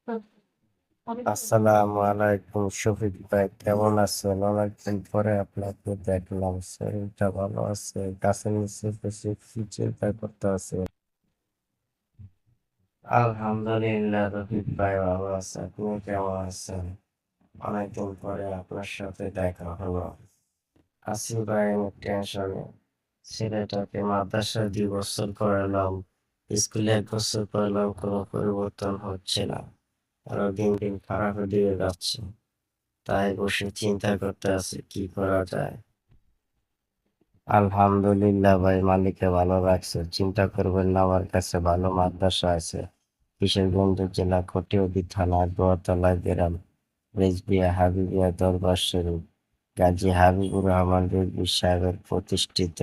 আসসালামু আলাইকুম শফিক ভাই, কেমন আছেন? অনেকদিন পরে আপনাকে দেখলাম। শরীরটা ভালো আছে? গাছের নিচে বসে কি চিন্তা করতে আছে? আলহামদুলিল্লাহ রফিক ভাই ভালো আছে। আপনি কেমন আছেন? অনেকদিন পরে আপনার সাথে দেখা হলো। আছি ভাই অনেক টেনশনে। ছেলেটাকে মাদ্রাসায় 2 বছর করালাম, স্কুলে 1 বছর করলাম, কোনো পরিবর্তন হচ্ছে না। আরো দিন দিন খারাপ হয়ে যাচ্ছে। তাই বসে চিন্তা করতে আছি কি করা যায়। আলহামদুলিল্লাহ ভাই, মালিকে ভালো রাখছে, চিন্তা করবেন না। আমার কাছে ভালো মাদ্রাসা আছে। কিশোরগঞ্জ জেলা কটিয়াদী থানা গোয়াতলা গ্রাম, রেজবিয়া হাবিবিয়া দরবার শরীফ, গাজী হাবিবুর রহমান রেজবি সাহেবের প্রতিষ্ঠিত।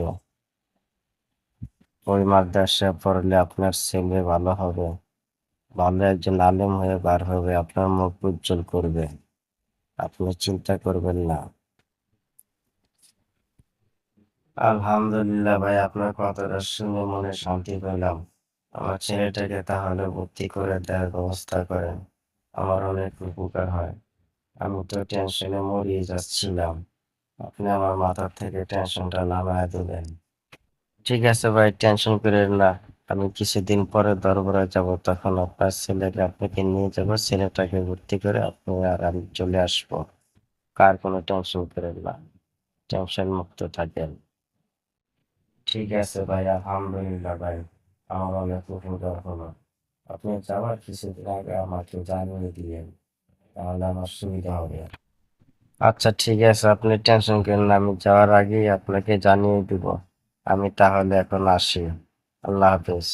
ওই মাদ্রাসা পড়লে আপনার ছেলে ভালো হবে, ভালো একজন আলেম হয়ে বার হবে, আপনার মুখ উজ্জ্বল করবে। আপনি চিন্তা করবেন না। আলহামদুলিল্লাহ ভাই, আপনার কথাটা শুনে মনে শান্তি পেলাম। আমার ছেলেটাকে তাহলে ভর্তি করে দেওয়ার ব্যবস্থা করেন, আমার অনেক উপকার হয়। আমি তো টেনশনে মরিয়ে যাচ্ছিলাম, আপনি আমার মাথা থেকে টেনশনটা নামায় দিলেন। ঠিক আছে ভাই, টেনশন করেন না। আমি কিছুদিন পরে দরবারে যাব, তখন আপনার ছেলেকে আপনাকে নিয়ে যাব, ছেলেটাকে ভর্তি করে আপনি আর আমি চলে আসবো। কার কোনো টেনশন করেন না, টেনশন মুক্ত থাকেন। ঠিক আছে ভাই, আলহামদুলিল্লাহ ভাই, আমার অনেক উপকার হলো। আপনি যাওয়ার কিছুদিন আগে আমাকে জানিয়ে দিলেন, তাহলে আমার সুবিধা হবে। আচ্ছা ঠিক আছে, আপনি টেনশন করেন না, আমি যাওয়ার আগেই আপনাকে জানিয়ে দিব। আমি তাহলে এখন আসি। আল্লাহ হাফেজ।